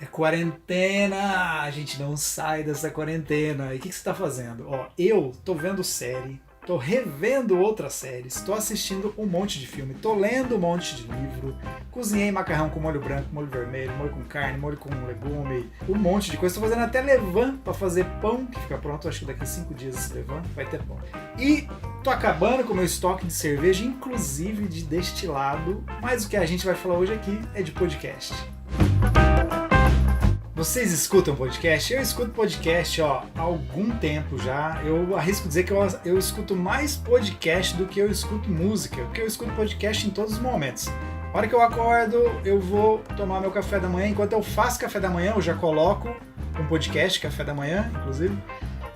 É quarentena! A gente não sai dessa quarentena. E o que você tá fazendo? Ó, eu tô vendo série, tô revendo outras séries, tô assistindo um monte de filme, tô lendo um monte de livro, cozinhei macarrão com molho branco, molho vermelho, molho com carne, molho com legume, um monte de coisa. Tô fazendo até levain pra fazer pão, que fica pronto, acho que daqui a 5 dias esse levain vai ter pão. E tô acabando com o meu estoque de cerveja, inclusive de destilado, mas o que a gente vai falar hoje aqui é de podcast. Vocês escutam podcast? Eu escuto podcast há algum tempo já. Eu arrisco dizer que eu escuto mais podcast do que eu escuto música, porque eu escuto podcast em todos os momentos. Na hora que eu acordo, eu vou tomar meu café da manhã. Enquanto eu faço café da manhã, eu já coloco um podcast, café da manhã, inclusive.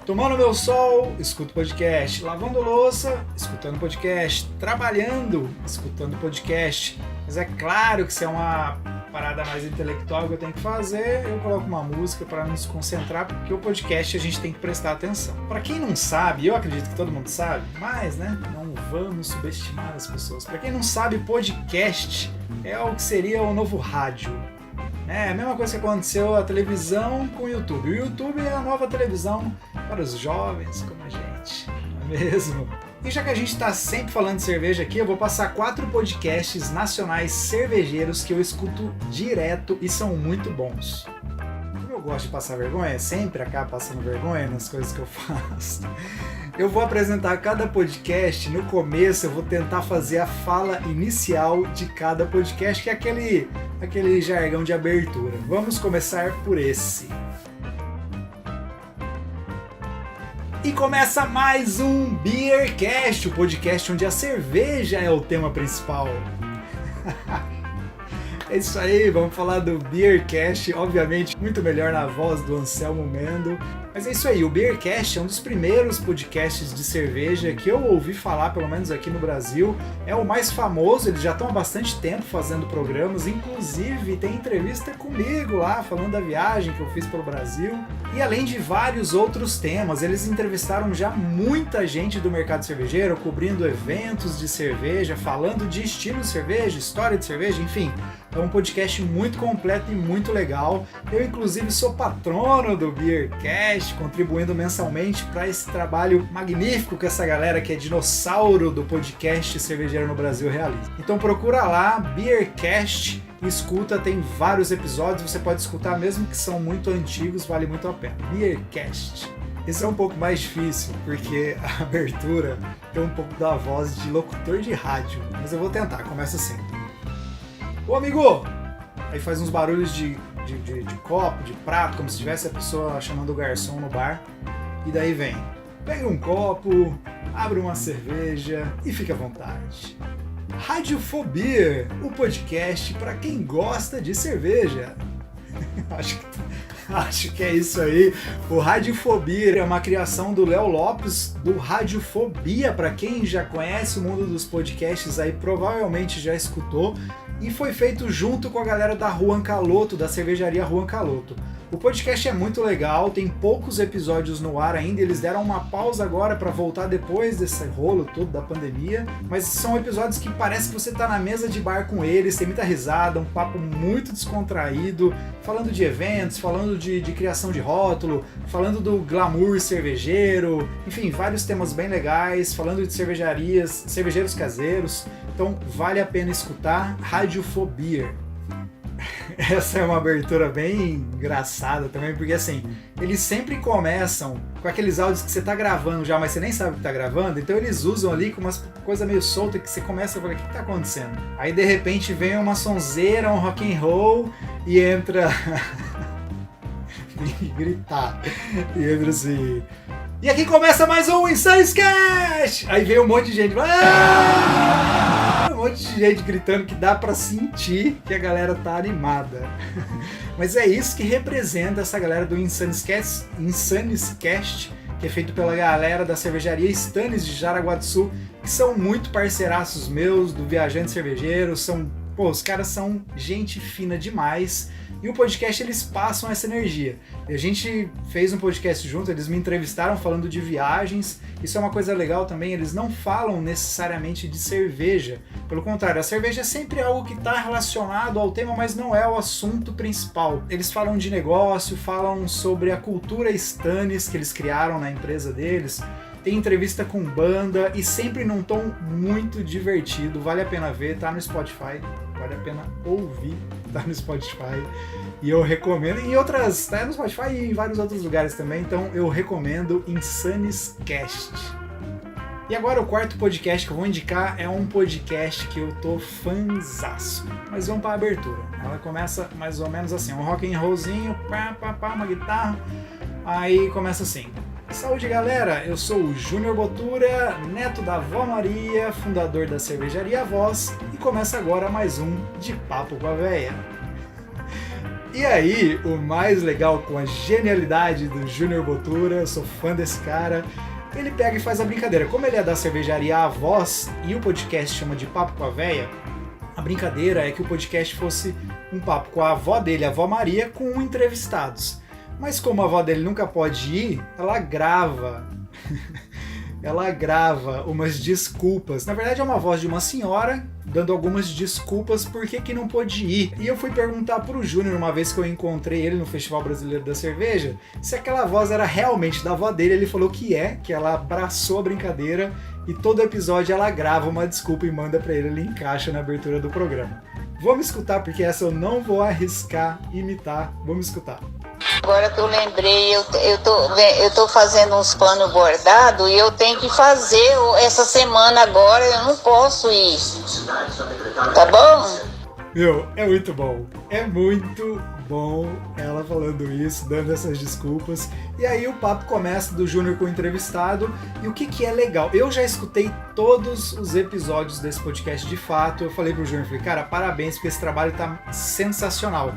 Tomando meu sol, escuto podcast. Lavando louça, escutando podcast. Trabalhando, escutando podcast. Mas é claro que se é uma parada mais intelectual que eu tenho que fazer, eu coloco uma música para nos concentrar, porque o podcast a gente tem que prestar atenção. Para quem não sabe, eu acredito que todo mundo sabe, mas né, não vamos subestimar as pessoas. Para quem não sabe, podcast é o que seria o novo rádio. É a mesma coisa que aconteceu a televisão com o YouTube. O YouTube é a nova televisão para os jovens como a gente, não é mesmo? E já que a gente está sempre falando de cerveja aqui, eu vou passar 4 podcasts nacionais cervejeiros que eu escuto direto e são muito bons. Como eu gosto de passar vergonha, sempre acabo passando vergonha nas coisas que eu faço. Eu vou apresentar cada podcast. No começo eu vou tentar fazer a fala inicial de cada podcast, que é aquele jargão de abertura. Vamos começar por esse. E começa mais um Beercast, o podcast onde a cerveja é o tema principal. É isso aí, vamos falar do Beercast, obviamente muito melhor na voz do Anselmo Mendo. Mas é isso aí, o Beercast é um dos primeiros podcasts de cerveja que eu ouvi falar, pelo menos aqui no Brasil. É o mais famoso, eles já estão há bastante tempo fazendo programas, inclusive tem entrevista comigo lá, falando da viagem que eu fiz pelo Brasil. E além de vários outros temas, eles entrevistaram já muita gente do mercado cervejeiro, cobrindo eventos de cerveja, falando de estilo de cerveja, história de cerveja, enfim. É um podcast muito completo e muito legal. Eu, inclusive, sou patrono do Beercast, contribuindo mensalmente para esse trabalho magnífico que essa galera que é dinossauro do podcast cervejeiro no Brasil realiza. Então procura lá, Beercast, escuta, tem vários episódios, você pode escutar mesmo que são muito antigos, vale muito a pena. Beercast. Esse é um pouco mais difícil, porque a abertura tem um pouco da voz de locutor de rádio, mas eu vou tentar, começa assim. Ô amigo! Aí faz uns barulhos de copo, de prato, como se tivesse a pessoa chamando o garçom no bar. E daí vem, pega um copo, abre uma cerveja e fique à vontade. Radiofobia, o podcast para quem gosta de cerveja. Acho que é isso aí. O Radiofobia é uma criação do Léo Lopes, do Radiofobia. Para quem já conhece o mundo dos podcasts aí, provavelmente já escutou. E foi feito junto com a galera da Juan Caloto, da cervejaria Juan Caloto. O podcast é muito legal, tem poucos episódios no ar ainda, eles deram uma pausa agora para voltar depois desse rolo todo da pandemia, mas são episódios que parece que você tá na mesa de bar com eles, tem muita risada, um papo muito descontraído, falando de eventos, falando de criação de rótulo, falando do glamour cervejeiro, enfim, vários temas bem legais, falando de cervejarias, cervejeiros caseiros, então vale a pena escutar Radiofobia. Essa é uma abertura bem engraçada também, porque assim, eles sempre começam com aqueles áudios que você tá gravando já, mas você nem sabe o que tá gravando, então eles usam ali com umas coisa meio solta que você começa a falar, o que tá acontecendo? Aí de repente vem uma sonzeira, um rock and roll e entra... e gritar, e entra assim... E aqui começa mais um Insanescast! Aí vem um monte de gente... Um monte de gente gritando que dá pra sentir que a galera tá animada. Mas é isso que representa essa galera do Insanescast, que é feito pela galera da cervejaria Stannis de Jaraguá do Sul, que são muito parceiraços meus, do Viajante Cervejeiro, os caras são gente fina demais. E o podcast, eles passam essa energia. E a gente fez um podcast junto, eles me entrevistaram falando de viagens. Isso é uma coisa legal também, eles não falam necessariamente de cerveja. Pelo contrário, a cerveja é sempre algo que está relacionado ao tema, mas não é o assunto principal. Eles falam de negócio, falam sobre a cultura Stannis que eles criaram na empresa deles. Tem entrevista com banda e sempre num tom muito divertido. Vale a pena ver, tá no Spotify. Vale a pena ouvir, tá no Spotify. E eu recomendo, em outras, tá no Spotify e em vários outros lugares também, então eu recomendo Insanescast. E agora o quarto podcast que eu vou indicar é um podcast que eu tô fãzaço. Mas vamos pra abertura. Ela começa mais ou menos assim, um rock and rollzinho, uma guitarra, aí começa assim. Saúde, galera! Eu sou o Júnior Botura, neto da Vó Maria, fundador da cervejaria Voz, e começa agora mais um De Papo com a Véia. E aí, o mais legal com a genialidade do Júnior Botura, eu sou fã desse cara, ele pega e faz a brincadeira. Como ele é da cervejaria A Voz e o podcast chama De Papo com a Véia, a brincadeira é que o podcast fosse um papo com a avó dele, a Vó Maria, com entrevistados. Mas como a avó dele nunca pode ir, ela grava. Ela grava umas desculpas. Na verdade é uma voz de uma senhora dando algumas desculpas por que não pôde ir. E eu fui perguntar pro Júnior uma vez que eu encontrei ele no Festival Brasileiro da Cerveja, se aquela voz era realmente da avó dele. Ele falou que ela abraçou a brincadeira e todo episódio ela grava uma desculpa e manda pra ele encaixa na abertura do programa. Vamos escutar, porque essa eu não vou arriscar imitar. Vamos escutar. Agora que eu lembrei, eu tô fazendo uns panos bordados e eu tenho que fazer essa semana agora, eu não posso ir. Tá bom? Meu, é muito bom. É muito bom ela falando isso, dando essas desculpas. E aí o papo começa do Júnior com o entrevistado. E o que é legal? Eu já escutei todos os episódios desse podcast de fato. Eu falei pro Júnior, falei, cara, parabéns, porque esse trabalho tá sensacional.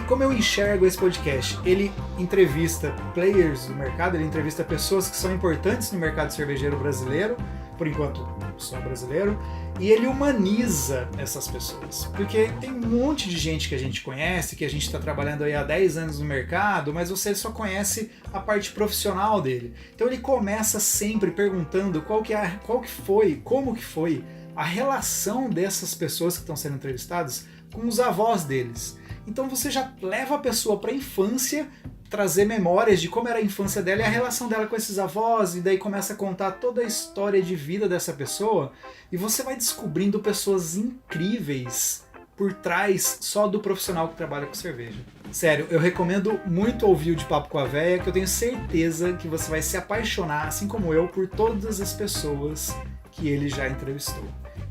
Como eu enxergo esse podcast? Ele entrevista players do mercado, ele entrevista pessoas que são importantes no mercado cervejeiro brasileiro, por enquanto sou brasileiro, e ele humaniza essas pessoas. Porque tem um monte de gente que a gente conhece, que a gente está trabalhando aí há 10 anos no mercado, mas você só conhece a parte profissional dele. Então ele começa sempre perguntando como que foi a relação dessas pessoas que estão sendo entrevistadas com os avós deles. Então você já leva a pessoa para a infância, trazer memórias de como era a infância dela e a relação dela com esses avós, e daí começa a contar toda a história de vida dessa pessoa, e você vai descobrindo pessoas incríveis por trás só do profissional que trabalha com cerveja. Sério, eu recomendo muito ouvir o De Papo com a Véia, que eu tenho certeza que você vai se apaixonar, assim como eu, por todas as pessoas que ele já entrevistou.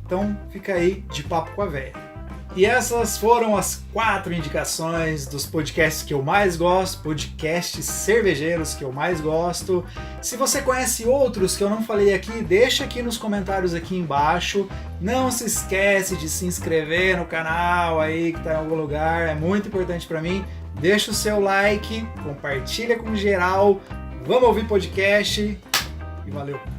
Então fica aí, De Papo com a Véia. E essas foram as 4 indicações dos podcasts que eu mais gosto, podcasts cervejeiros que eu mais gosto. Se você conhece outros que eu não falei aqui, deixa aqui nos comentários aqui embaixo. Não se esquece de se inscrever no canal aí que tá em algum lugar, é muito importante para mim. Deixa o seu like, compartilha com geral, vamos ouvir podcast e valeu!